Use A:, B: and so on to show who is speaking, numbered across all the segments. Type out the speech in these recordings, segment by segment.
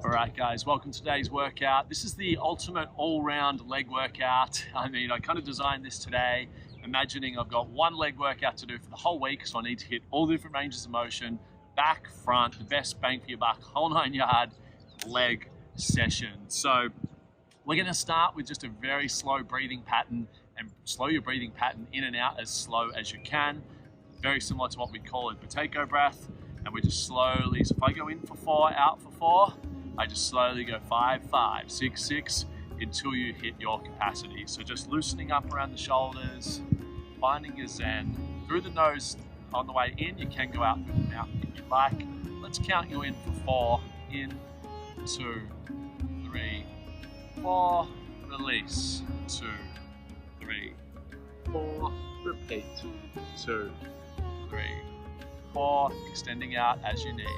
A: Alright guys, welcome to today's workout. This is the ultimate all-round leg workout. I kind of designed this today, imagining I've got one leg workout to do for the whole week, so I need to hit all the different ranges of motion, back, front, the best bang for your buck, whole 9-yard leg session. So we're going to start with just a very slow breathing pattern, and slow your breathing pattern in and out as slow as you can. Very similar to what we call a potato breath. And we just slowly, so if I go in for 4, out for 4, I just slowly go 5, 5, 6, 6 until you hit your capacity. So just loosening up around the shoulders, finding your zen. Through the nose on the way in, you can go out through the mouth if you like. Let's count you in for 4, in, 2, 3, 4, release, 2, 3, 4, repeat, 2, 3, 4, extending out as you need.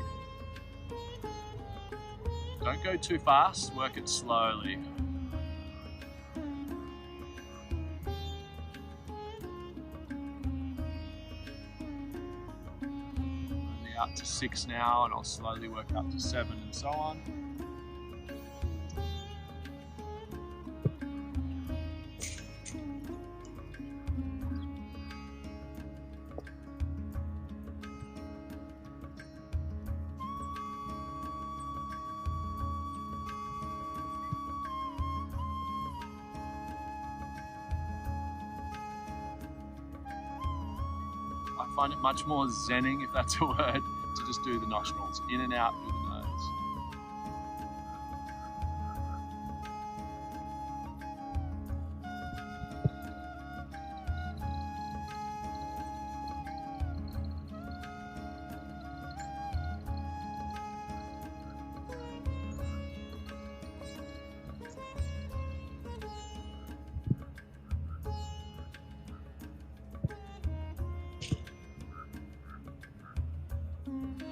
A: Don't go too fast, work it slowly. Only out to 6 now, and I'll slowly work up to 7 and so on. I find it much more zenning, if that's a word, to just do the nostrils, in and out through the nose.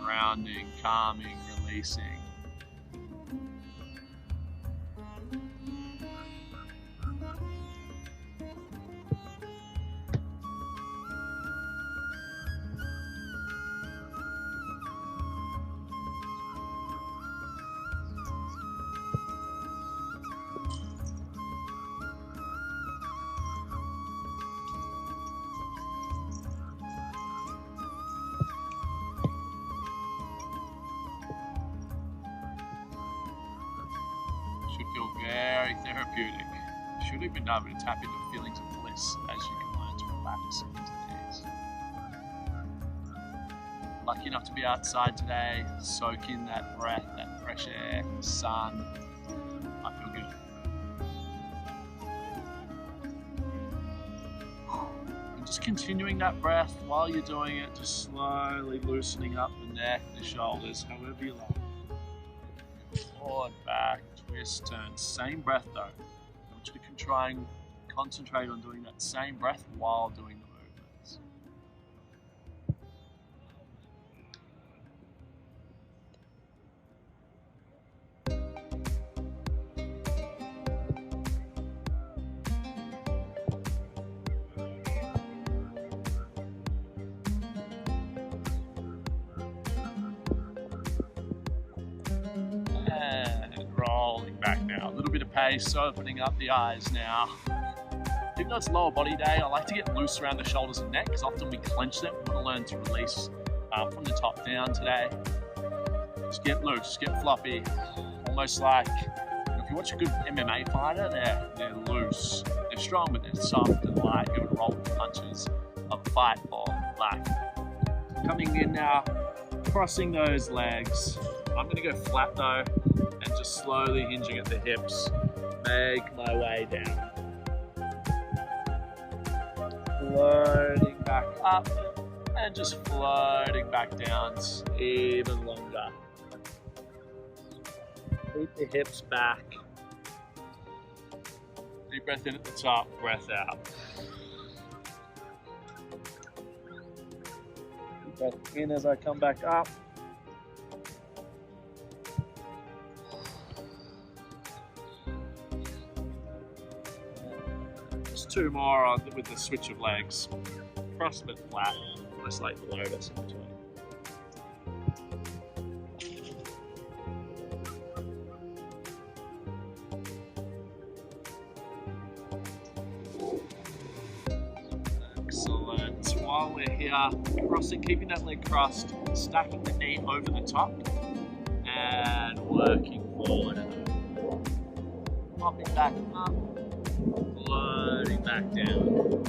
A: Grounding, calming, releasing. Should feel very therapeutic. You should even be able to tap into feelings of bliss as you can learn to relax into these. Lucky enough to be outside today, soak in that breath, that fresh air, sun. I feel good. And just continuing that breath while you're doing it, just slowly loosening up the neck, the shoulders, however you like. Forward, back, twist, turn. Same breath though. I want you to try and concentrate on doing that same breath while doing the movements. Rolling back now, a little bit of pace, opening up the eyes now. Even though it's lower body day, I like to get loose around the shoulders and neck because often we clench them. We want to learn to release from the top down today. Just get loose, get floppy. Almost like, if you watch a good MMA fighter, they're loose. They're strong, but they're soft and light. Able to roll with the punches of a fight or life. Coming in now, crossing those legs. I'm going to go flat though, and just slowly hinging at the hips, make my way down. Floating back up, and just floating back down even longer. Keep the hips back. Deep breath in at the top, breath out. Deep breath in as I come back up. Two more with the switch of legs. Cross but flat, almost like the lotus in between. while we're here, crossing, keeping that leg crossed, stacking the knee over the top, and working forward. Popping back up, floating back down.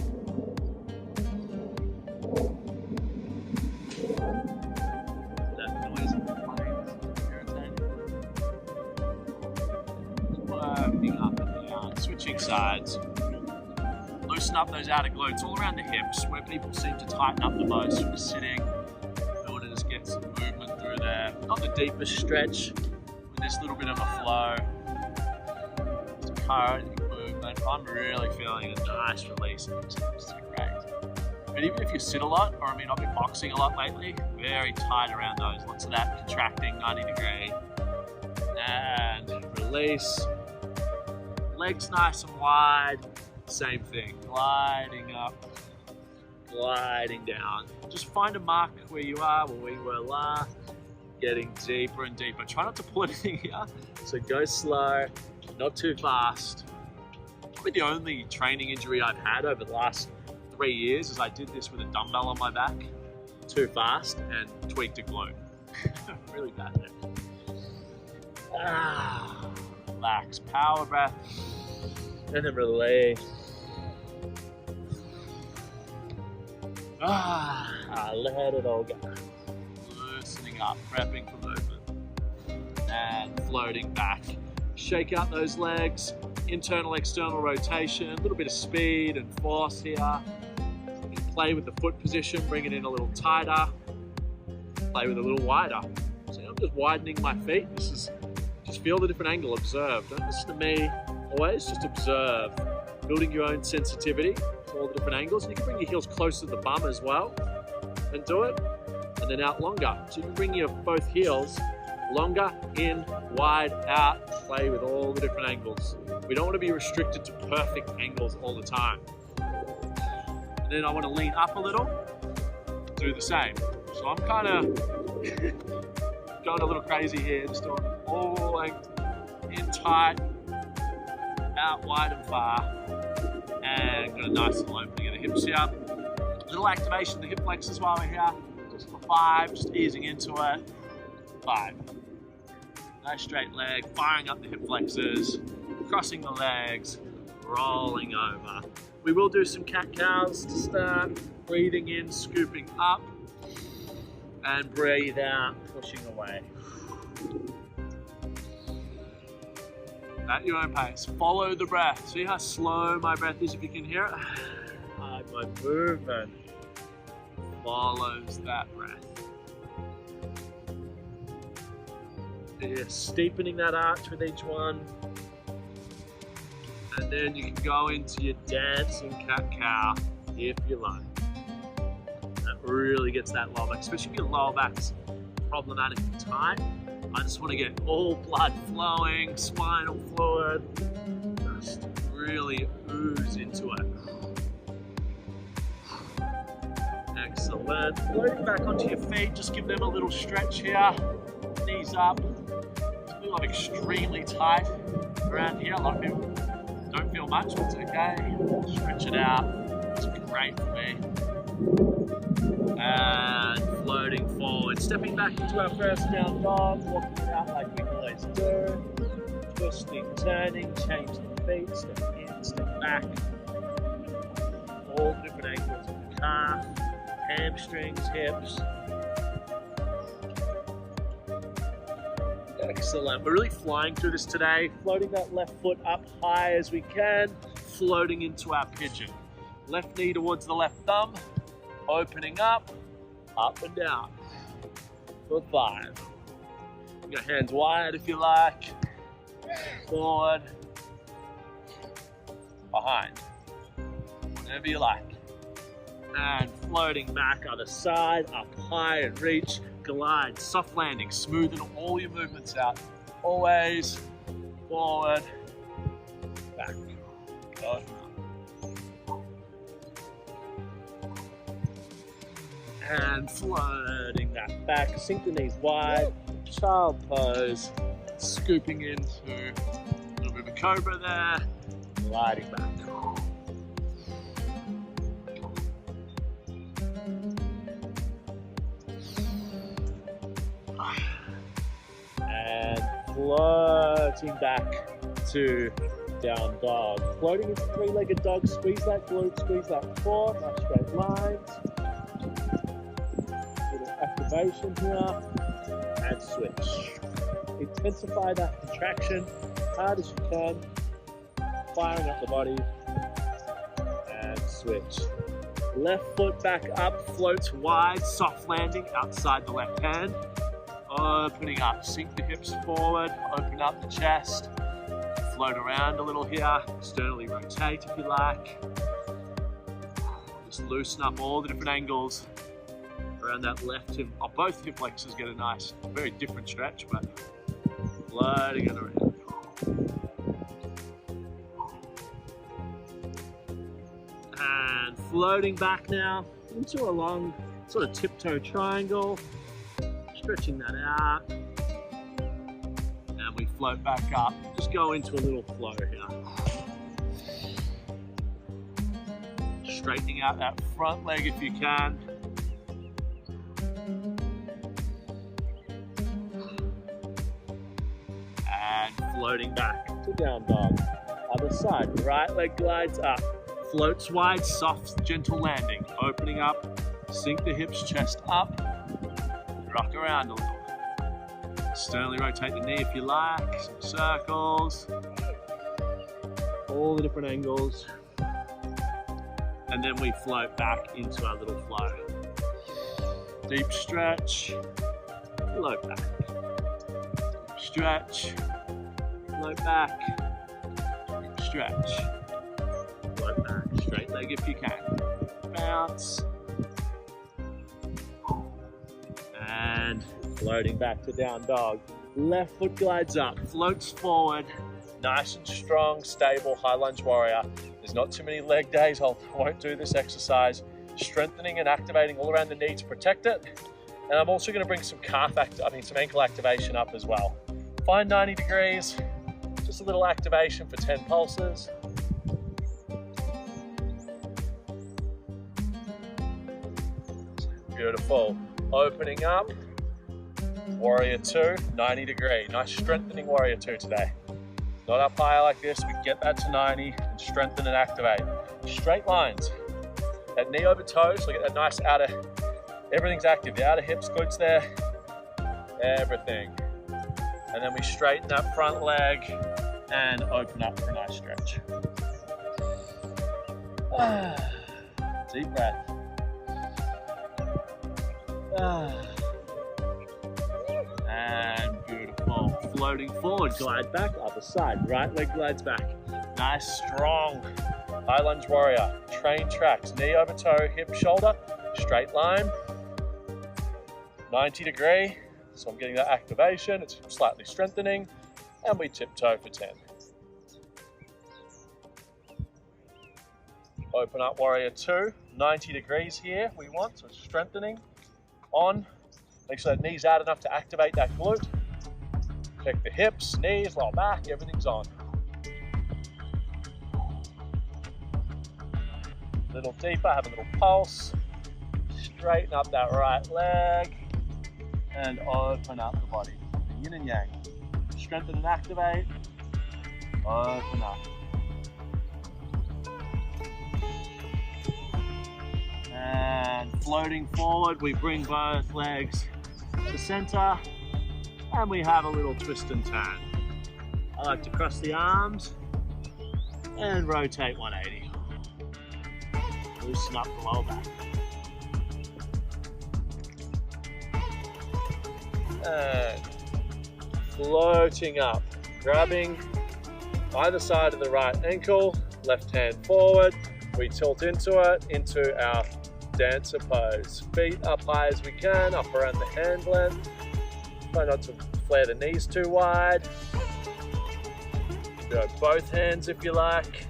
A: That noise in the plane is irritating. Working up and down, switching sides. Loosen up those outer glutes all around the hips, where people seem to tighten up the most from sitting. In order to just get some movement through there. Not the deepest stretch, with this little bit of a flow. Just encouraging movement. I'm really feeling a nice release in these hips. It's great. But even if you sit a lot, or I mean, I've been boxing a lot lately, very tight around those. Lots of that contracting, 90 degree. And release. Legs nice and wide. Same thing, gliding up, gliding down. Just find a mark where you are, where we were last, getting deeper and deeper. Try not to pull anything here, so go slow, not too fast. Probably the only training injury I've had over the last 3 years is I did this with a dumbbell on my back, too fast, and tweaked a glute. Really bad there. Relax, power breath. And then release. Let it all go. Loosening up, prepping for movement. And floating back. Shake out those legs. Internal, external rotation. A little bit of speed and force here. Play with the foot position, bring it in a little tighter. Play with a little wider. So I'm just widening my feet. This is, just feel the different angle, observe. Don't listen to me. Always just observe, building your own sensitivity to all the different angles. And you can bring your heels close to the bum as well and do it, and then out longer. So you can bring your both heels longer, in, wide, out, play with all the different angles. We don't want to be restricted to perfect angles all the time. And then I want to lean up a little, do the same. So I'm kind of going a little crazy here, just doing all length, in tight, out wide and far, and got a nice little opening of the hips here. Little activation of the hip flexors while we're here, just for 5, just easing into it. 5. Nice straight leg, firing up the hip flexors, crossing the legs, rolling over. We will do some cat-cows to start, breathing in, scooping up, and breathe out, pushing away. At your own pace, follow the breath. See how slow my breath is if you can hear it? My movement follows that breath. You're steepening that arch with each one. And then you can go into your dancing cat-cow if you like. That really gets that lower back, especially if your lower back's problematic and tight. I just want to get all blood flowing, spinal fluid, just really ooze into it. Excellent. Floating back onto your feet, just give them a little stretch here. Knees up. I'm extremely tight around here. A lot of people don't feel much, but it's okay. Stretch it out. It's great for me. And floating forward, stepping back into our first down dog, walking it out like we always do. Twisting, turning, changing the feet, step in, step back. All different angles of the calf, hamstrings, hips. Excellent. We're really flying through this today. Floating that left foot up high as we can, floating into our pigeon. Left knee towards the left thumb, opening up and down for 5. Your hands wide if you like, forward, behind, whatever you like. And floating back other side, up high and reach, glide, soft landing, smoothing all your movements out. Always forward, back, go. And floating that back, sink the knees wide, child pose, scooping into a little bit of a cobra there, gliding back. floating back to down dog. Floating into three-legged dog, squeeze that glute, squeeze that core, nice straight lines. Little activation here, and switch. Intensify that contraction hard as you can, firing up the body, and switch. Left foot back up, floats wide, soft landing outside the left hand. Opening up, sink the hips forward, open up the chest, float around a little here, externally rotate if you like. Just loosen up all the different angles around that left hip. Oh, both hip flexors get a nice, very different stretch, but floating it around. And floating back now into a long sort of tiptoe triangle. Stretching that out, and we float back up. Just go into a little flow here. Straightening out that front leg if you can. And floating back to down dog. Other side, right leg glides up. Floats wide, soft, gentle landing. Opening up, sink the hips, chest up. Rock around a little. Externally rotate the knee if you like. Some circles. All the different angles. And then we float back into our little flow. Deep stretch. Float back. Deep stretch. Float back. Deep stretch. Float back. Straight leg if you can. Bounce. And floating back to down dog. Left foot glides up, floats forward, nice and strong, stable, high lunge warrior. There's not too many leg days, I won't do this exercise. Strengthening and activating all around the knee to protect it. And I'm also gonna bring some some ankle activation up as well. Find 90 degrees, just a little activation for 10 pulses. Beautiful. Opening up, warrior 2, 90 degree. Nice strengthening warrior 2 today. Not up high like this, we get that to 90 and strengthen and activate. Straight lines. That knee over toes, so get that nice outer, everything's active. The outer hips, glutes there, everything. And then we straighten that front leg and open up for a nice stretch. Deep breath. And beautiful. Floating forward, glide back, other side. Right leg glides back. Nice, strong, high lunge warrior. Train tracks, knee over toe, hip, shoulder, straight line. 90 degree, so I'm getting that activation. It's slightly strengthening. And we tiptoe for 10. Open up warrior 2, 90 degrees here we want, so it's strengthening. On, make sure that knee's out enough to activate that glute. Check the hips, knees, lower back, everything's on. A little deeper, have a little pulse. Straighten up that right leg and open up the body. Yin and yang. Strengthen and activate. Open up. And floating forward, we bring both legs to center and we have a little twist and turn. I like to cross the arms and rotate 180. Loosen up the lower back. And floating up, grabbing either side of the right ankle, left hand forward. We tilt into it, into our dancer pose. Feet up high as we can, up around the hand length. Try not to flare the knees too wide. Go both hands if you like.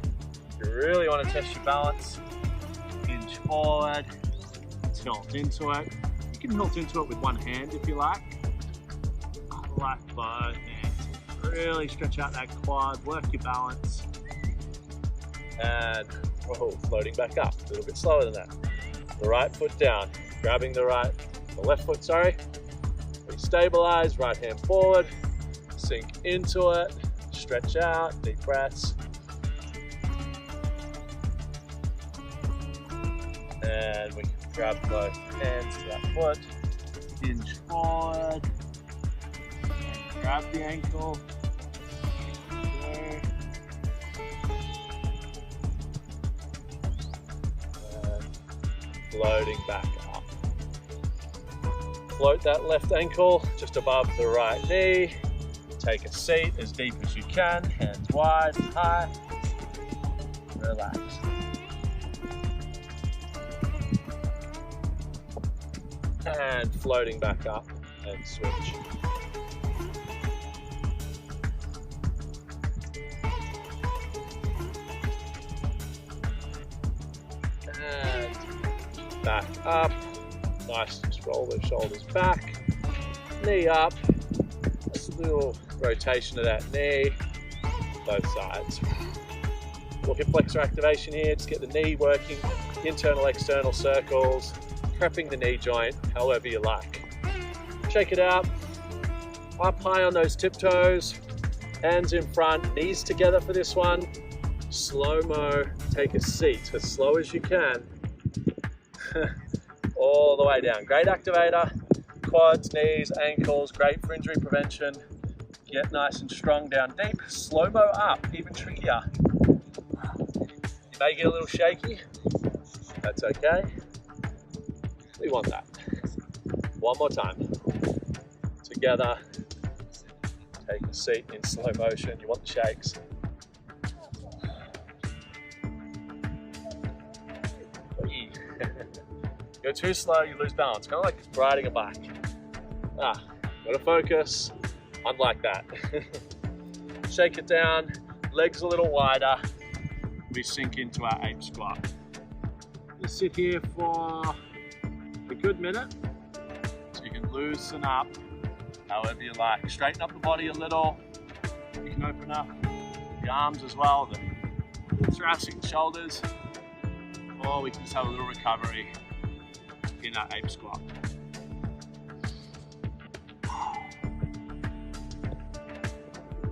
A: If you really want to test your balance, hinge forward, tilt into it. You can tilt into it with one hand if you like. I like both hands. Really stretch out that quad, work your balance. And floating back up, a little bit slower than that. The right foot down, grabbing the left foot, sorry. We stabilize, right hand forward, Sink into it, stretch out, deep breaths. And we can grab both hands to that foot, hinge forward, and grab the ankle. Floating back up. Float that left ankle just above the right knee. Take a seat as deep as you can, hands wide and high. Relax. And floating back up and switch. Back up, nice, just roll those shoulders back, knee up, just a little rotation of that knee, both sides. Little hip flexor activation here, just get the knee working, internal, external circles, prepping the knee joint, however you like. Shake it out, up high on those tiptoes, hands in front, knees together for this one, slow-mo, take a seat as slow as you can. All the way down. Great activator, quads, knees, ankles, great for injury prevention. Get nice and strong down deep. Slow-mo up, even trickier. You may get a little shaky. That's okay. We want that. One more time. Together. Take a seat in slow motion. You want the shakes. Go too slow, you lose balance. Kind of like riding a bike. Gotta focus. I'm like that. Shake it down, legs a little wider. We sink into our ape squat. We sit here for a good minute, so you can loosen up however you like. Straighten up the body a little. You can open up the arms as well, the thoracic and shoulders, or we can just have a little recovery in our ape squat.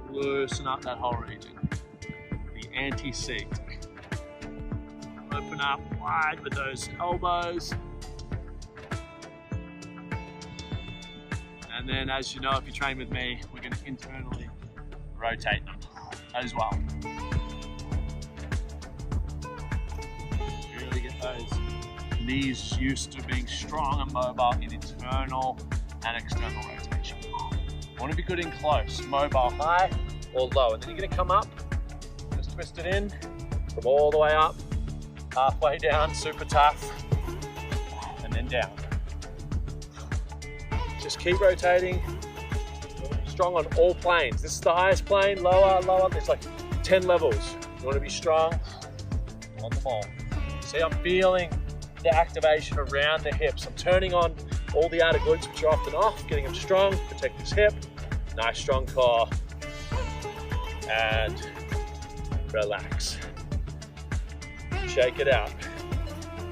A: Loosen up that whole region. The anti-seat. Open up wide with those elbows. And then, as you know, if you train with me, we're going to internally rotate them as well. Really get those knees used to being strong and mobile in internal and external rotation. Want to be good in close, mobile high or low, and then you're going to come up, just twist it in from all the way up, halfway down, super tough, and then down. Just keep rotating, strong on all planes. This is the highest plane, lower, lower, there's like 10 levels. You want to be strong on them all. See, I'm feeling the activation around the hips. I'm turning on all the outer glutes, which are often off, getting them strong, protect this hip, nice strong core, and relax. Shake it out.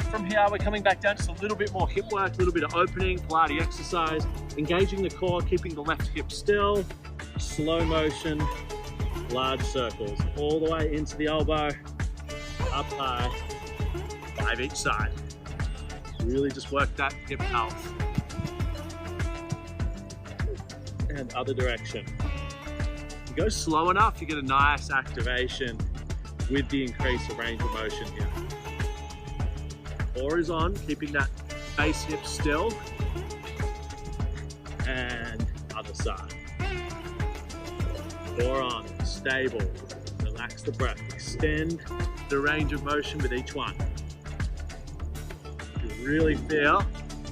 A: From here, we're coming back down, just a little bit more hip work, a little bit of opening, Pilates exercise, engaging the core, keeping the left hip still, slow motion, large circles, all the way into the elbow, up high, 5 each side. Really just work that hip health. And other direction. You go slow enough, you get a nice activation with the increase of range of motion here. Core is on, keeping that base hip still. And other side. Core on, stable. Relax the breath. Extend the range of motion with each one. You really feel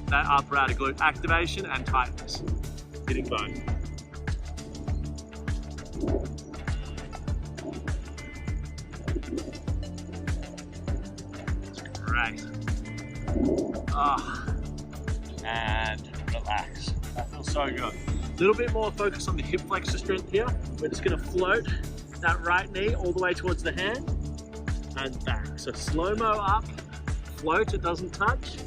A: that upper outer glute activation and tightness. Hitting both. Great. And relax. That feels so good. A little bit more focus on the hip flexor strength here. We're just going to float that right knee all the way towards the hand and back. So slow-mo up, float, it doesn't touch,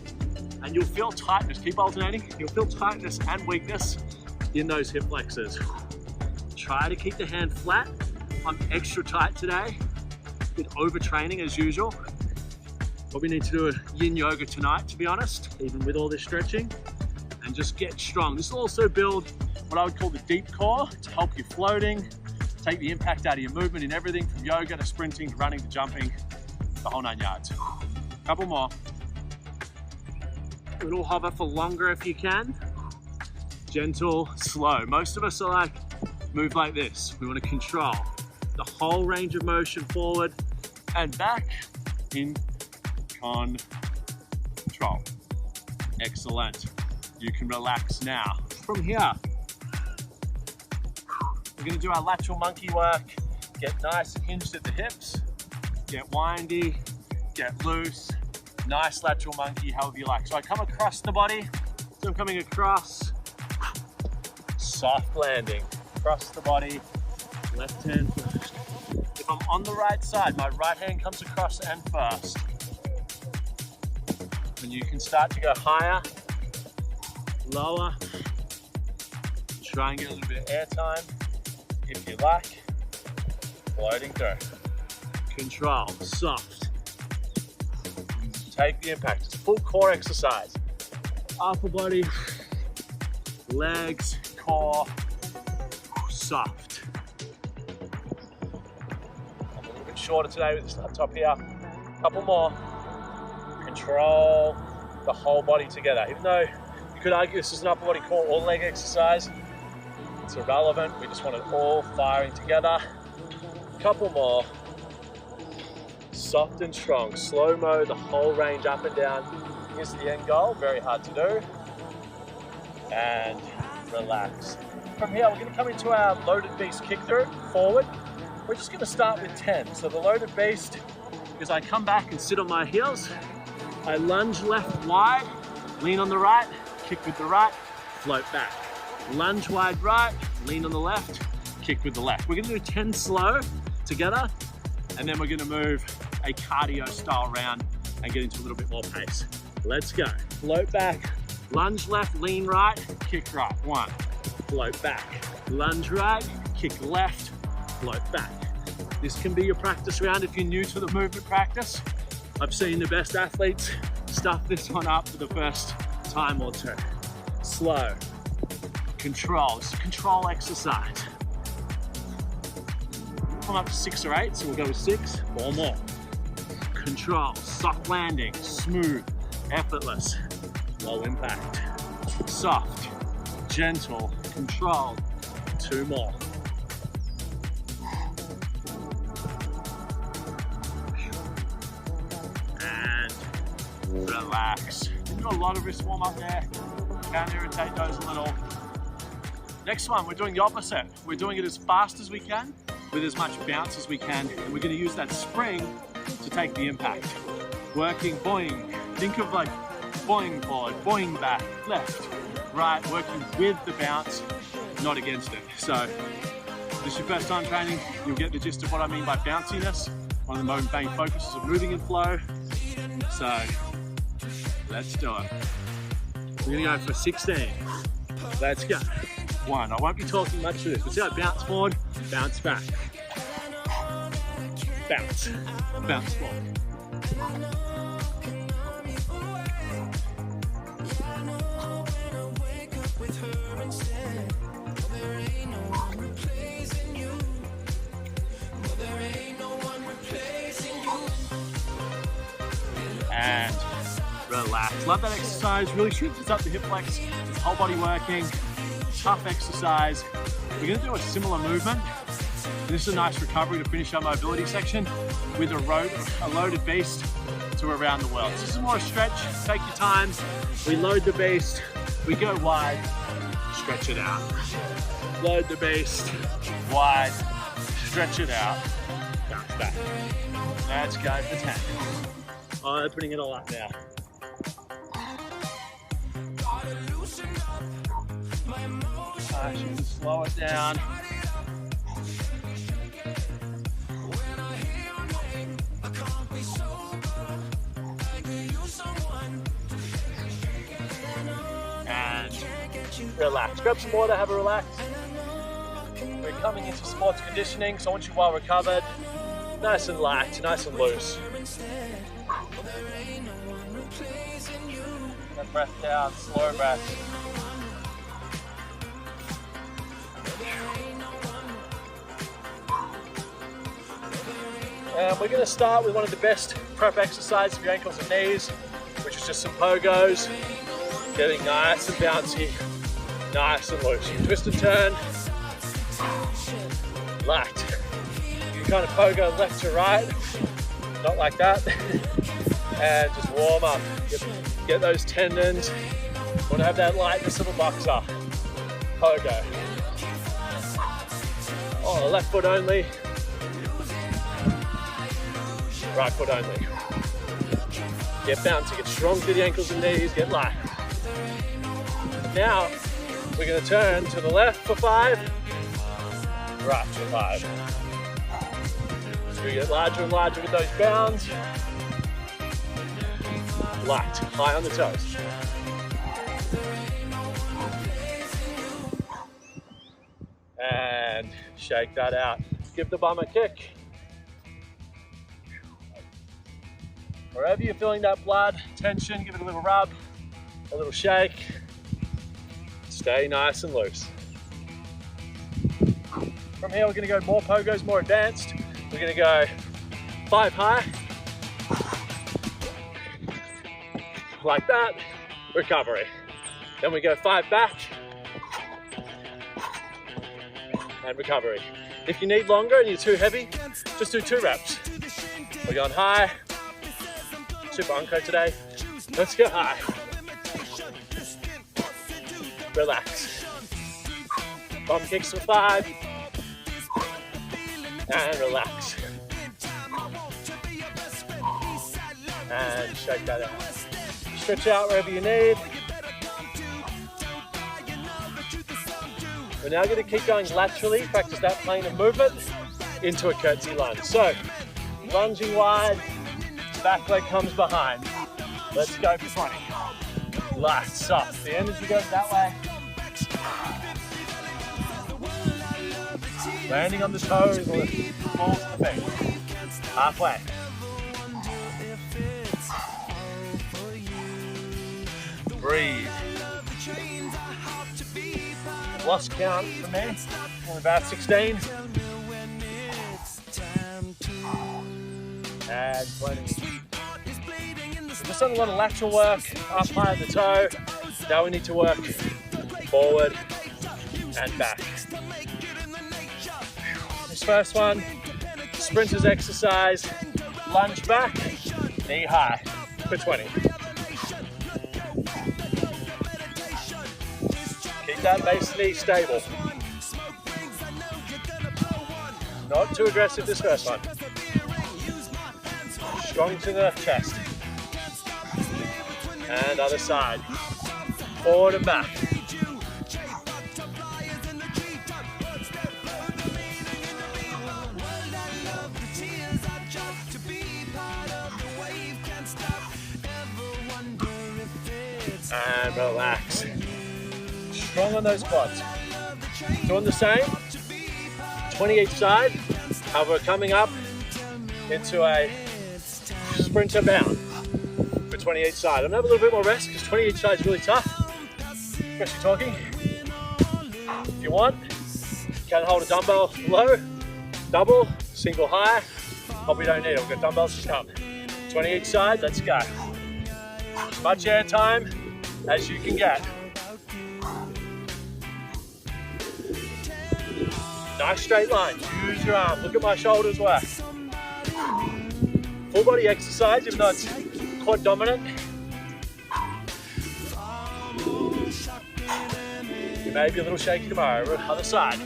A: and you'll feel tightness. Keep alternating. You'll feel tightness and weakness in those hip flexors. Try to keep the hand flat. I'm extra tight today. Bit overtraining as usual. Probably need to do a yin yoga tonight, to be honest, even with all this stretching, and just get strong. This will also build what I would call the deep core to help you floating, take the impact out of your movement in everything from yoga to sprinting to running to jumping, the whole 9 yards. Couple more. A little hover for longer if you can. Gentle, slow. Most of us are like, move like this. We want to control the whole range of motion forward and back in control. Excellent. You can relax now. From here, we're going to do our lateral monkey work. Get nice and hinged at the hips. Get windy, get loose. Nice lateral monkey, however you like. So I come across the body. So I'm coming across. Soft landing. Across the body. Left hand first. If I'm on the right side, my right hand comes across and first. And you can start to go higher, lower. Try and get a little bit of air time if you like. Floating through. Control, soft. Take the impact. It's a full core exercise. Upper body, legs, core, soft. I'm a little bit shorter today with this laptop here. Couple more. Control the whole body together. Even though you could argue this is an upper body core or leg exercise, it's irrelevant. We just want it all firing together. Couple more. Soft and strong. Slow-mo, the whole range up and down. Here's the end goal. Very hard to do. And relax. From here, we're going to come into our loaded beast kick through, forward. We're just going to start with 10. So the loaded beast is I come back and sit on my heels. I lunge left wide, lean on the right, kick with the right, float back. Lunge wide right, lean on the left, kick with the left. We're going to do 10 slow together, and then we're going to move a cardio style round and get into a little bit more pace. Let's go. Float back, lunge left, lean right, kick right. 1. Float back, lunge right, kick left, float back. This can be your practice round if you're new to the movement practice. I've seen the best athletes stuff this one up for the first time or two. Slow. Control. It's a control exercise. Come up to 6 or 8, so we'll go with 6. 4 more. Control. Soft landing. Smooth. Effortless. Low impact. Soft. Gentle. Controlled. 2 more. Relax. We've got a lot of wrist warm up there. Can irritate those a little. Next one, we're doing the opposite. We're doing it as fast as we can, with as much bounce as we can, and we're going to use that spring to take the impact. Working boing. Think of like boing forward, boing back, left, right, working with the bounce, not against it. So if this is your first time training, you'll get the gist of what I mean by bounciness. One of the main focuses of moving in flow. So let's do it. We're gonna go for 16. Let's go. 1. I won't be talking much for this. We'll see how bounce forward, bounce back. Bounce, bounce forward. And relax. Love that exercise. Really strengthens up the hip flex. It's whole body working. Tough exercise. We're going to do a similar movement. This is a nice recovery to finish our mobility section with a loaded beast to around the world. So this is more a stretch. Take your time. We load the beast. We go wide. Stretch it out. Load the beast. Wide. Stretch it out. Bounce back. Let's go for 10. Opening it all up now. You can slow it down. And relax. Grab some water, have a relax. We coming into sports conditioning, so I want you well recovered, nice and light, nice and loose. That breath down, slow breath. And we're going to start with one of the best prep exercises for your ankles and knees, which is just some pogos, getting nice and bouncy, nice and loose. You twist and turn, light. You kind of pogo left to right, not like that, and just warm up. Get those tendons. You want to have that lightness of a boxer. Pogo. Oh, left foot only. Right foot only. Get bouncy, get strong through the ankles and knees, get light. Now, we're going to turn to the left for 5, right for 5. So we get larger and larger with those bounds. Light, high on the toes. And shake that out. Give the bum a kick. Wherever you're feeling that blood tension, give it a little rub, a little shake. Stay nice and loose. From here, we're going to go more pogos, more advanced. We're going to go 5 high, like that, recovery. Then we go 5 back, and recovery. If you need longer and you're too heavy, just do 2 reps. We're going high. Super unco today. Let's go high. Relax. Bum kicks for 5. And relax. And shake that out. Stretch out wherever you need. We're now going to keep going laterally. Practice that plane of movement into a curtsy lunge. So, lunging wide. Back leg comes behind. Let's go for 20. Light, soft. The energy goes that way. Landing on the toes or the balls of the feet. Halfway. Breathe. Lost count for me. Only about 16. And 20. We've just done a lot of lateral work, up high at the toe. Now we need to work forward and back. This first one, sprinter's exercise, lunge back, knee high for 20. Keep that base knee stable. Not too aggressive this first one. Strong to the chest. And other side. Forward and back. And relax. Strong on those quads. Doing the same. 20 each side. However, coming up into a sprinter bound for 20 each side. I'm gonna have a little bit more rest because 20 each side is really tough, especially talking. If you want, you can hold a dumbbell low, double, single high. Probably don't need it. We've got dumbbells to come. 20 each side, let's go. As much air time as you can get. Nice straight line. Use your arm. Look at my shoulders work. Full body exercise, even though it's quad dominant. You may be a little shaky tomorrow. Other side.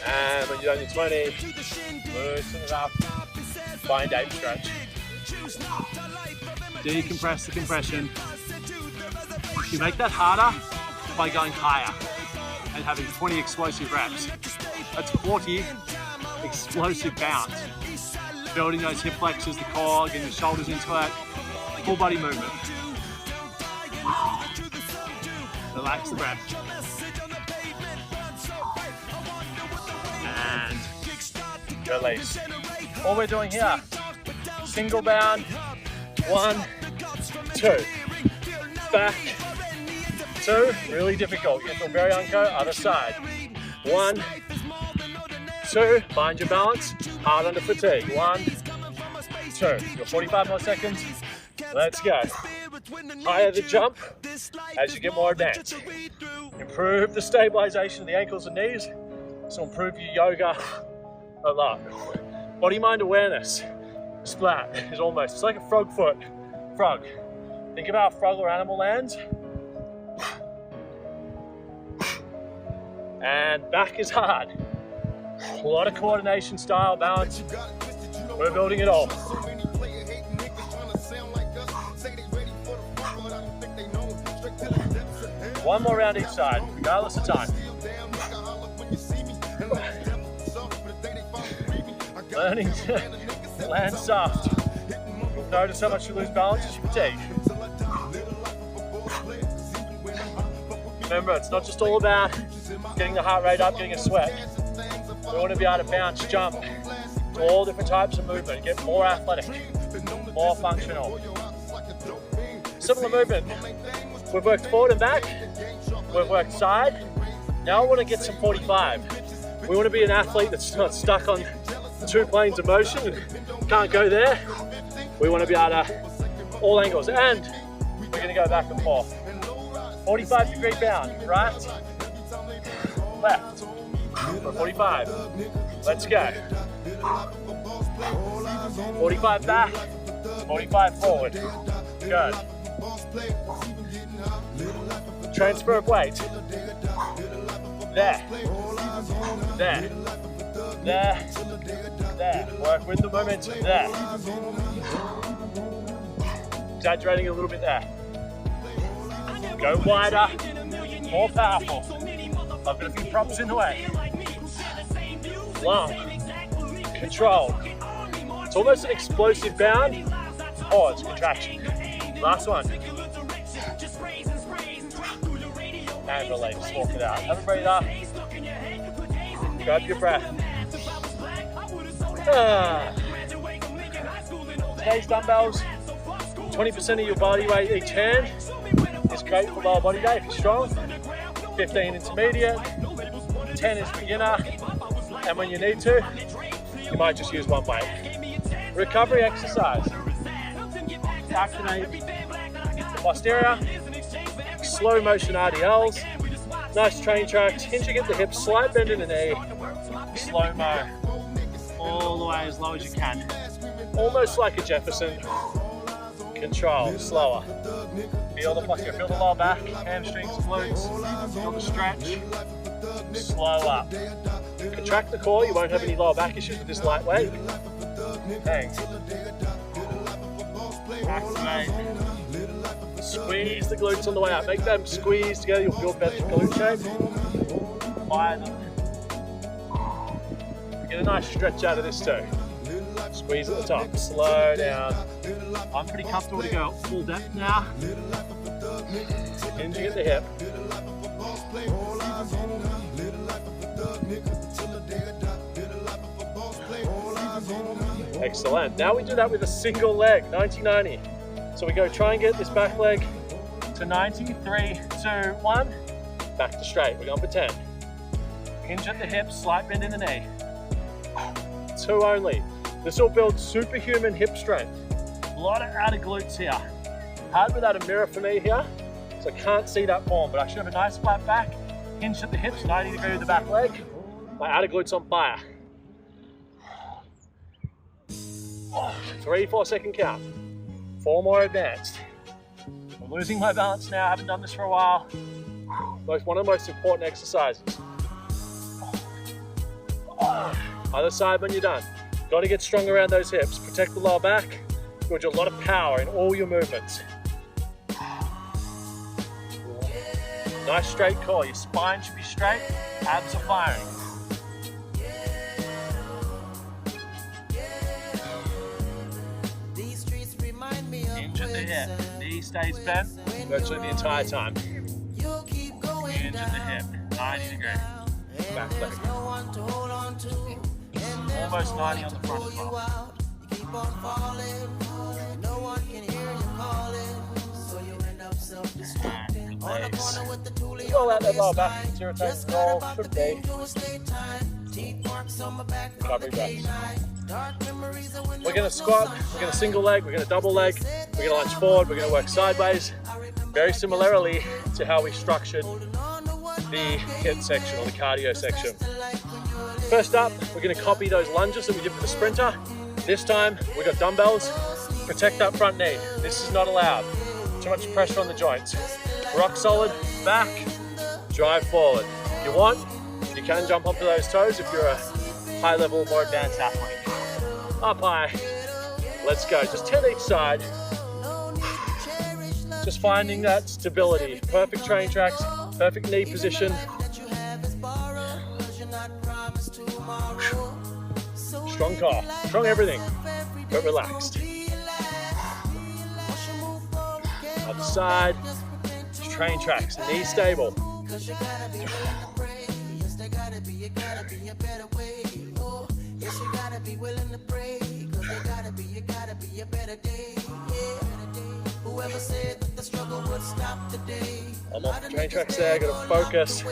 A: And when you're done your 20, loosen it up. Find ape stretch. Decompress the compression. You make that harder by going higher. and having 20 explosive reps. That's 40 explosive bounce. Building those hip flexors, the core, getting the shoulders into it. Full body movement. Relax the breath. And release. All we're doing here, single bound, 1, 2. Back, 2, really difficult. You feel very unco, other side. 1, 2, find your balance, hard under fatigue. 1, 2, you've got 45 more seconds. Let's go. Higher the jump as you get more advanced. Improve the stabilization of the ankles and knees. So improve your yoga a lot. Body-mind awareness. Splat is almost, it's like a frog foot. Frog. Think of how a frog or animal lands. And back is hard. A lot of coordination, style, balance. We're building it all. One more round each side, regardless of time. Learning to land soft. You'll notice how much you lose balance as you fatigue. Remember, it's not just all about getting the heart rate up, getting a sweat. We want to be able to bounce, jump, to all different types of movement, get more athletic, more functional. Similar movement. We've worked forward and back. We've worked side. Now I want to get some 45. We want to be an athlete that's not stuck on 2 planes of motion and can't go there. We want to be able to all angles, and we're going to go back and forth. 45-degree bound, right, left, for 45. Let's go. 45 back, 45 forward. Good. Transfer of weight. There. There. There. There. Work with the momentum. There. Exaggerating a little bit there. Go wider. More powerful. I've got a few props in the way. Long. Control. It's almost an explosive bound. Pause. Contraction. Last one. And release. Walk it out. Have a breather. Grab your breath. Today's dumbbells, 20% of your body weight each hand is great for lower body day if you're strong. 15 intermediate, 10 is beginner, and when you need to, you might just use one weight. Recovery exercise. Activate the posterior, slow motion RDLs, nice train tracks, hinging at the hips, slight bend in the knee, slow-mo, all the way as low as you can. Almost like a Jefferson. Control, slower. Feel the posture, feel the lower back, hamstrings, glutes, feel the stretch. Slow up. Contract the core, you won't have any lower back issues with this light weight. Hang. Activate. Squeeze the glutes on the way up. Make them squeeze together, you'll feel better glute shape. Fire them. Get a nice stretch out of this too. Squeeze at the top, slow down. I'm pretty comfortable to go full depth now. Hinging at the hip. Excellent. Now we do that with a single leg, 90-90. So we go try and get this back leg to 90, 3, 2, 1. Back to straight, we're going for 10. Hinge at the hips, slight bend in the knee. 2 only. This will build superhuman hip strength. A lot of outer glutes here. Hard without a mirror for me here, so I can't see that form, but I should have a nice flat back, hinge at the hips, 90 degree with the back leg. My outer glutes on fire. 3, 4 second count. 4 more advanced. I'm losing my balance now, I haven't done this for a while. One of the most important exercises. Other side when you're done. Got to get strong around those hips. Protect the lower back. Build a lot of power in all your movements. Nice straight core. Your spine should be straight. Abs are firing. Hinge at the hip. Knee stays bent virtually the entire time. Hinge at the hip. 90 degree. Back leg. Almost 90 on the front as well. And release. Roll out that lower back. 0 times roll. Should be. Recovery breaths. We're going to squat, we're going to single leg, we're going to double leg, we're going to lunge forward, we're going to work sideways. Very similarly to how we structured the HIIT section or the cardio section. First up, we're going to copy those lunges that we did for the sprinter. This time, we've got dumbbells. Protect that front knee. This is not allowed. Too much pressure on the joints. Rock solid, back, drive forward. If you want, you can jump onto those toes if you're a high level, more advanced athlete. Up high, let's go. Just 10 each side. Just finding that stability. Perfect train tracks, perfect knee position. Strong core, strong everything, but relaxed. Other side, train tracks, knee stable. I'm off the train tracks there, gotta focus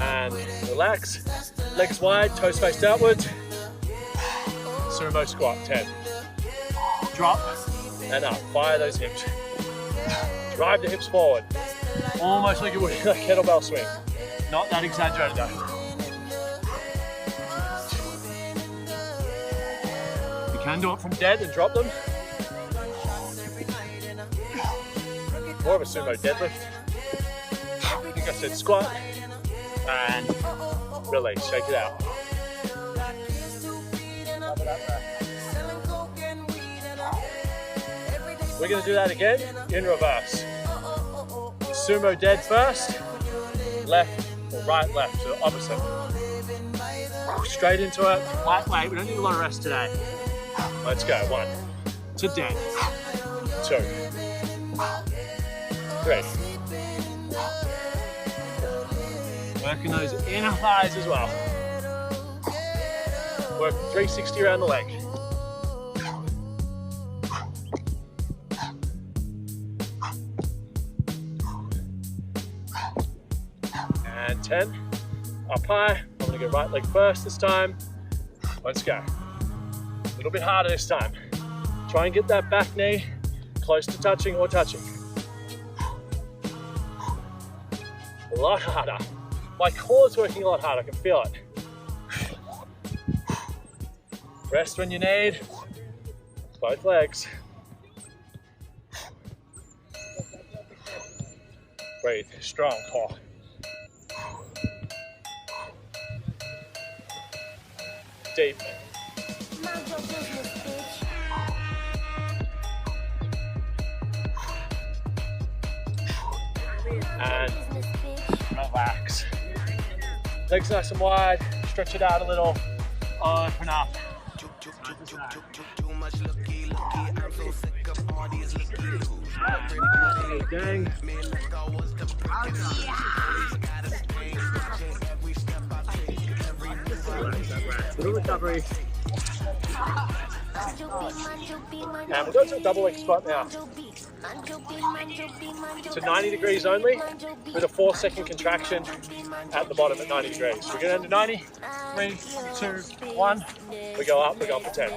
A: and relax. Legs wide, toes faced outwards. Sumo squat, 10. Drop and up, fire those hips. Drive the hips forward. Almost like you would in a kettlebell swing. Not that exaggerated though. You can do it from dead and drop them. More of a sumo deadlift. I think I said squat. And release, shake it out. We're going to do that again in reverse. Sumo dead first, left or right, left, so opposite. Straight into it, lightweight, we don't need a lot of rest today. Let's go, 1, to dead, 2, 3. Working those inner thighs as well. Work 360 around the leg. And 10, up high. I'm gonna go right leg first this time. Let's go. A little bit harder this time. Try and get that back knee close to touching or touching. A lot harder. My core's working a lot harder, I can feel it. Rest when you need. Both legs. Breathe, strong core. Deep. And relax. Legs nice and wide, stretch it out a little, open up. Gang. Little recovery. And we'll go to a double leg squat now. To 90 degrees only, with a 4-second contraction at the bottom at 90 degrees. We're going to 90, 3, 2, 1. We go up, we're going for 10.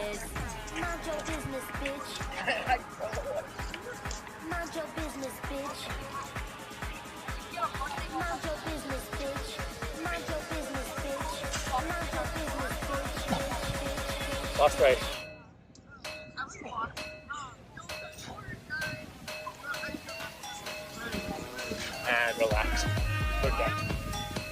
A: Last 3. And relax. Okay.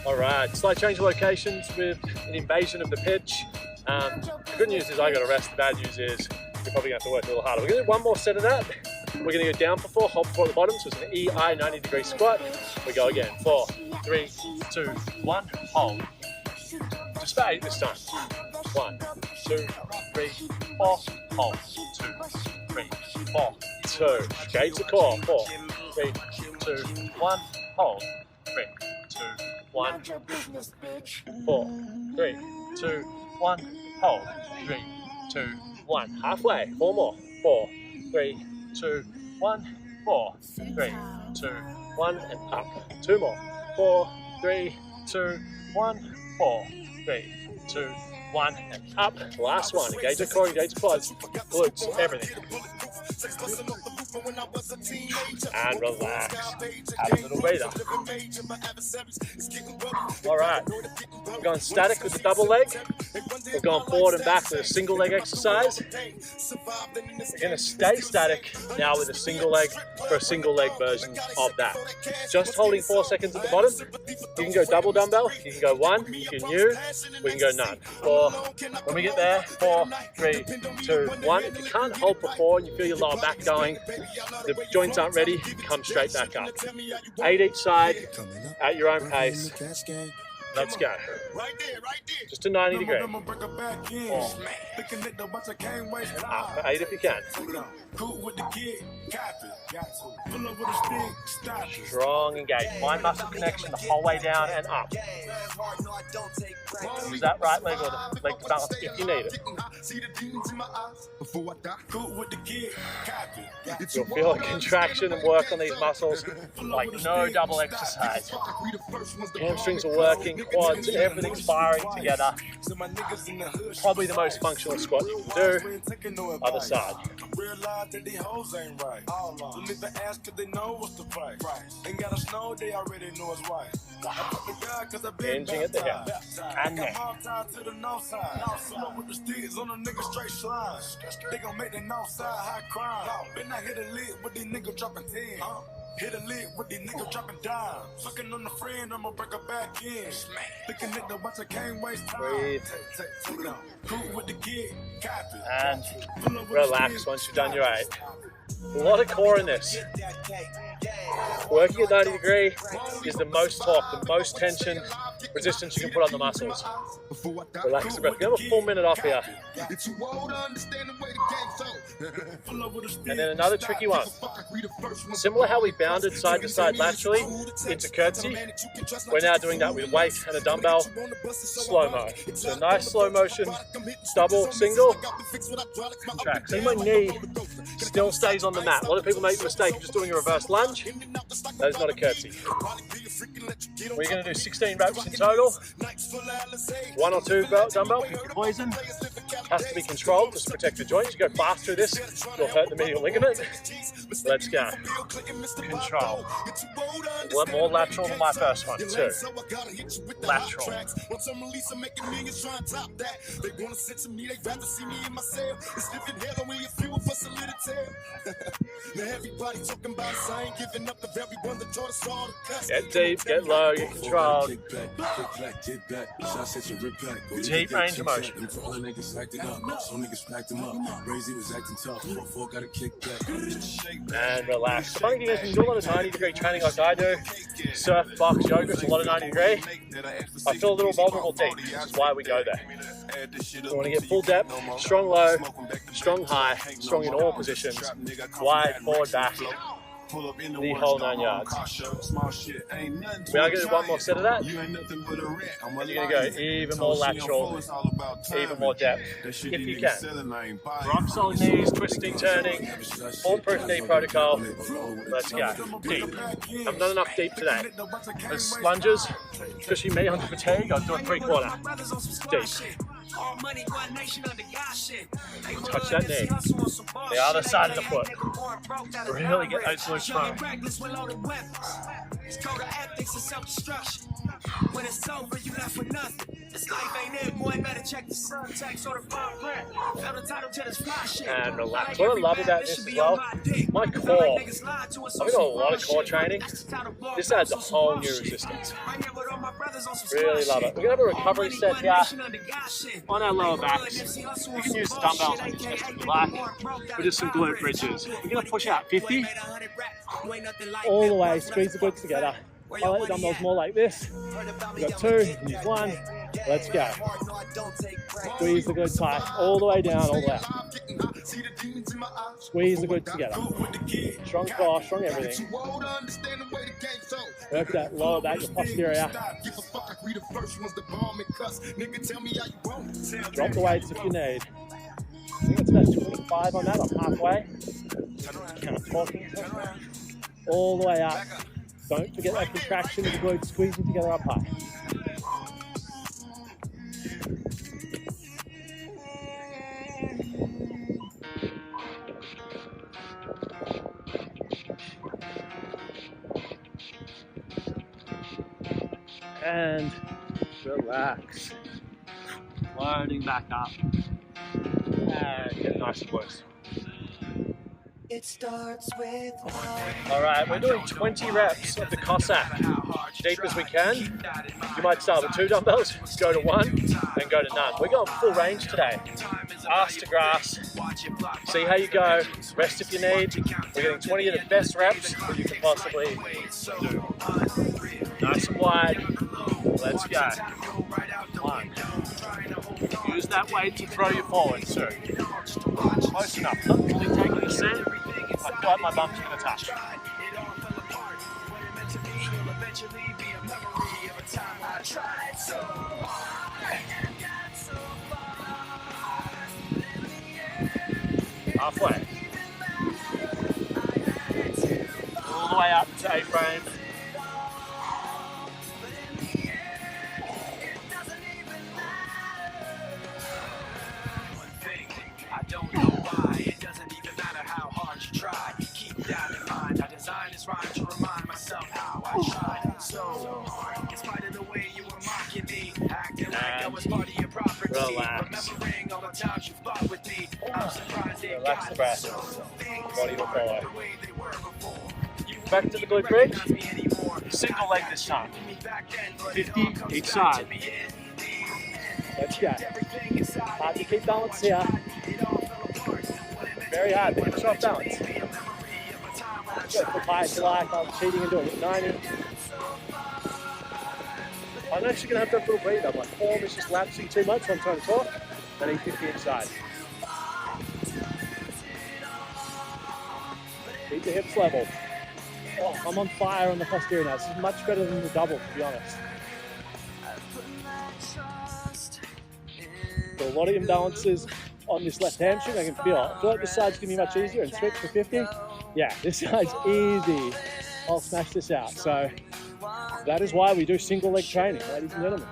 A: All right, slight change of locations with an invasion of the pitch. The good news is I got a rest. The bad news is you're probably going to have to work a little harder. We're going to do one more set of that. We're gonna go down for 4, hold 4 at the bottom, so it's an EI 90-degree squat. We go again, 4, 3, 2, 1, hold. Just for 8 this time. 1, 2, 3, 4, hold. 2, 3, 4, 2. Engage the core. 4, 3, 2, 1, hold. 3, 2, 1. 4, 3, 2, 1, hold. 3, 2, 1. Halfway. 4 more. 4, 3, 2, 1, 4, 3, 2, 1, and up. 2 more. 4, 3, 2, 1, 4, 3, 2, 1, and up. Last one. Engage the core, engage the quads, glutes, everything. And relax. Have a little breather. Alright. We're going static with the double leg. We're going forward and back with a single leg exercise. We're going to stay static now with a single leg for a single leg version of that. Just holding 4 seconds at the bottom. You can go double dumbbell. You can go 1. You can use. We can go none. 4. When we get there, 4, 3, 2, 1. If you can't hold for 4 and you feel your lower back going, the joints aren't ready, come straight back up. 8 each side, at your own pace. Let's go. Just a 90 degree. 4. And up for 8 if you can. Strong engage. Find muscle connection the whole way down and up. Use that right leg or the leg to balance if you need it. You'll feel a contraction and work on these muscles like no double exercise. Hamstrings are working, quads, everything's firing together. Probably the most functional squat you can do. Other side. Hinging at the hip and neck.
B: Hit a lid with these niggas dropping dimes. Fucking on the friend, I'ma break her back in. Looking at the watch, I can't waste time.
A: Breathe.
B: With the kid,
A: and relax once you've done your 8. A lot of core in this. Working at 90 degree is the most torque, the most tension, resistance you can put on the muscles. Relax the breath. We have a full minute off here. And then another tricky one. Similar how we bounded side to side laterally into curtsy, we're now doing that with weight and a dumbbell, slow-mo. So a nice slow motion, double, single, contract. See, my knee still stays on the mat. A lot of people make the mistake of just doing a reverse lunge. That is not a curtsy. We're going to do 16 reps in total. 1 or 2 dumbbell, pick your poison. Has to be controlled just to protect the joints. You go fast through this, you'll hurt the medial ligament. Let's go. Control. More lateral than my first one. 2. Lateral. Get deep, get low, get controlled. Deep range of motion. And relax. The funny thing is, when you do a lot of 90 degree training like I do, surf, box, yoga, it's a lot of 90 degree, I feel a little vulnerable deep, which is why we go there. We want to get full depth, strong low, strong high, strong in all positions, wide, forward, back, the whole 9 yards. We are going to do one more set of that, and you're going to go even more lateral, even more depth, if you can. Rock solid knees, twisting, turning, foolproof knee protocol. Let's go. Deep. Haven't done enough deep today. There's lunges, especially me under fatigue, I'll do a 3/4. Deep. Touch that knee. The other side of the foot. Really get those glutes strong. When it's over, you left with nothing. This life ain't it, boy. Better check the sun tax or the fine print. Felt entitled to this fly shit. And relax. What I love about this as well, my core. I've got a lot of core training. This adds a whole new resistance. Really love it. We're gonna have a recovery set here on our lower backs. You can use the dumbbells on your chest if you like, but just some glute bridges. We're gonna push out 50 all the way, squeeze the glutes together. I like the dumbbells more like this. We've got 2, you can use 1. Let's go. Squeeze the glutes tight, all the way down, all the way up. Squeeze the glutes together. Strong core, strong everything. Work that lower back, the posterior. Drop the weights if you need. I think it's about 25 on that, I'm halfway. Kind of talking. All the way up. Don't forget that contraction of the glutes, squeezing together up high. And relax. Loading back up. And get nice and close.
C: It starts with
A: all right, we're doing 20 reps of the Cossack, deep as we can. You might start with 2 dumbbells, go to 1, and go to none. We're going full range today. Ass to grass. See how you go. Rest if you need. We're getting 20 of the best reps that you can possibly do. Nice and wide. Let's go. 1. Use that weight to throw you forward, too. Close enough. Not fully taking a set. I feel like my bum's going to touch. Halfway. All the way up to A-frame.
B: I don't know why, it doesn't even matter how hard you try. Keep that in mind, I designed this rhyme to remind myself how I tried so hard. In spite of the way you were mocking me, acting like I was part of your property.
A: Relax.
B: Remembering all the times you fought with me, I'm surprised it
A: Relax the breath. Body will follow.
B: the way they were before.
A: Back to the glute bridge. Single leg this time. 50 each side. Let's go. Hard to keep balance here. Very hard, but you're off balance. Go for high if you like. I'm cheating and doing it 90. I'm actually going to have to have a little breather. My form is just lapsing too much when I'm trying to talk. I need 50 inside. Keep the hips level. Oh, I'm on fire on the posterior now. This is much better than the double, to be honest. So a lot of imbalances on this left hamstring, I can feel it. I feel like this side's going to be much easier and switch for 50. Yeah, this side's easy. I'll smash this out. So that is why we do single leg training, ladies and gentlemen.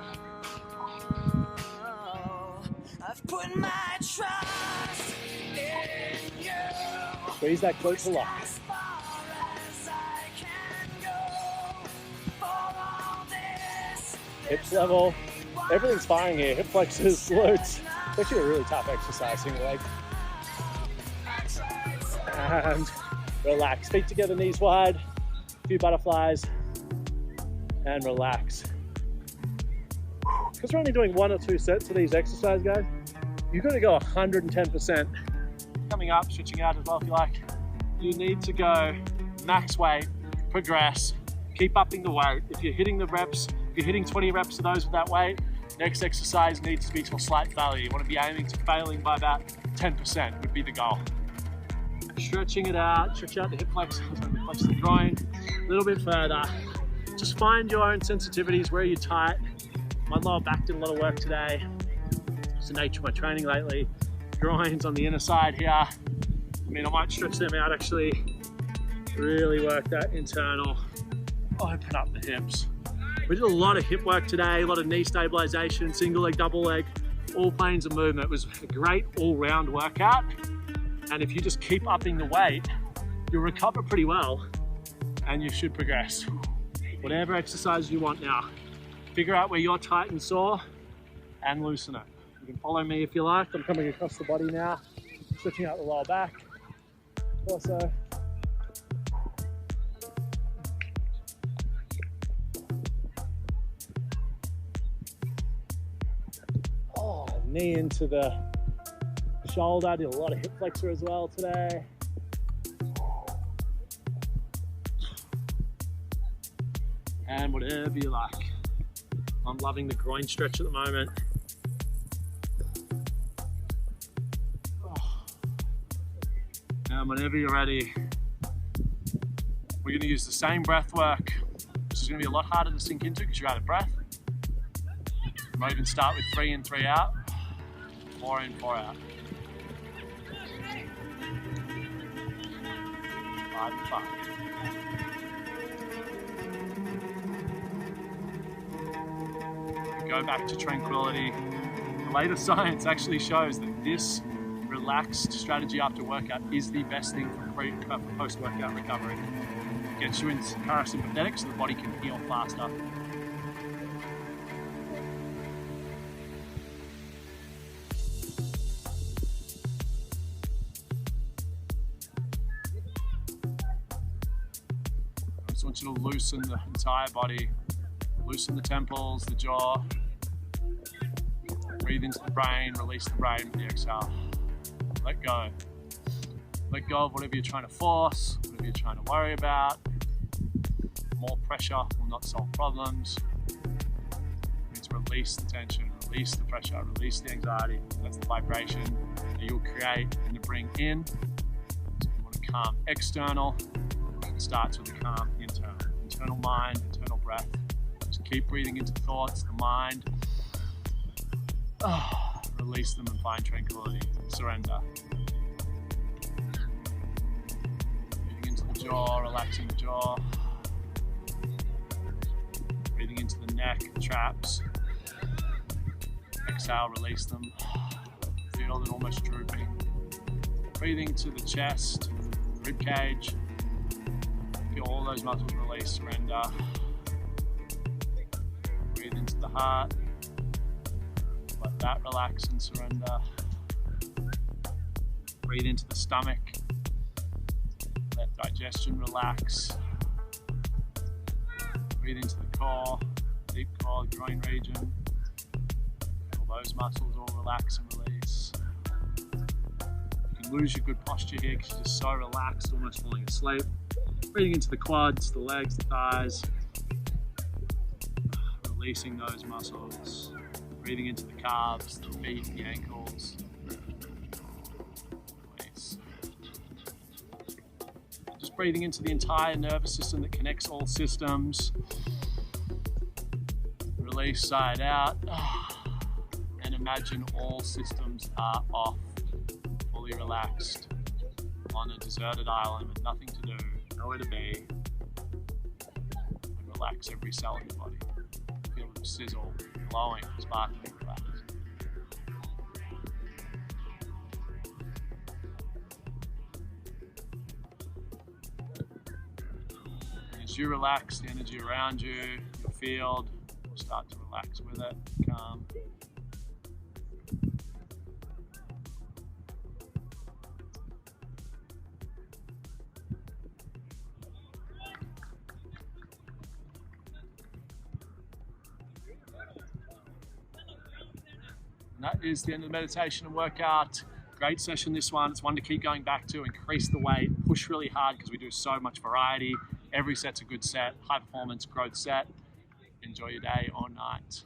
C: I've put my trust in you.
A: Squeeze that glute to lock. Hips level. Everything's firing here. Hip flexors, glutes. It's actually a really tough exercise, single leg. And relax. Feet together, knees wide. A few butterflies. And relax. Because we're only doing 1 or 2 sets of these exercises, guys, you've got to go 110%. Coming up, switching out as well if you like. You need to go max weight, progress, keep upping the weight. If you're hitting the reps, if you're hitting 20 reps of those with that weight, next exercise needs to be to a slight failure. You want to be aiming to failing by about 10% would be the goal. Stretching it out, stretch out the hip flexors, flex the groin a little bit further. Just find your own sensitivities, where you're tight. My lower back did a lot of work today. It's the nature of my training lately. Groins on the inner side here. I mean, I might stretch them out actually. Really work that internal. Open up the hips. We did a lot of hip work today, a lot of knee stabilization, single leg, double leg, all planes of movement. It was a great all-round workout. And if you just keep upping the weight, you'll recover pretty well and you should progress. Whatever exercise you want now, figure out where you're tight and sore and loosen it. You can follow me if you like. I'm coming across the body now, stretching out the lower back, torso. knee into the shoulder. Did a lot of hip flexor as well today. And whatever you like. I'm loving the groin stretch at the moment. And whenever you're ready, we're going to use the same breath work. This is going to be a lot harder to sink into because you're out of breath. You might even start with 3 in, 3 out, 4 in, 4 out. 5 and 5. Go back to tranquility. The latest science actually shows that this relaxed strategy after workout is the best thing for post-workout recovery. It gets you into parasympathetic so the body can heal faster. I just want you to loosen the entire body. Loosen the temples, the jaw. Breathe into the brain, release the brain with the exhale. Let go. Let go of whatever you're trying to force, whatever you're trying to worry about. More pressure will not solve problems. You need to release the tension, release the pressure, release the anxiety. That's the vibration that you'll create and to bring in. So if you want to calm external, it starts with a calm internal. Internal mind, internal breath. Just keep breathing into thoughts, the mind. Release them and find tranquility. Surrender. Breathing into the jaw, relaxing the jaw. Breathing into the neck, traps. Exhale, release them. Feel it almost drooping. Breathing to the chest, rib cage. Feel all those muscles release, surrender. Breathe into the heart. Let that relax and surrender. Breathe into the stomach. Let digestion relax. Breathe into the core, deep core, groin region. All those muscles all relax and release. You can lose your good posture here because you're just so relaxed, almost falling asleep. Breathing into the quads, the legs, the thighs. Releasing those muscles. Breathing into the calves, the feet, the ankles. Release. Just breathing into the entire nervous system that connects all systems. Release side out. And imagine all systems are off, fully relaxed, on a deserted island with nothing to do, nowhere to be. And relax every cell in your body. Feel the sizzle, glowing, sparkling, relax. As you relax, the energy around you, your field, will start to relax with it, calm. That is the end of the meditation and workout. Great session, this one. It's one to keep going back to, increase the weight, push really hard because we do so much variety. Every set's a good set, high performance growth set. Enjoy your day or night.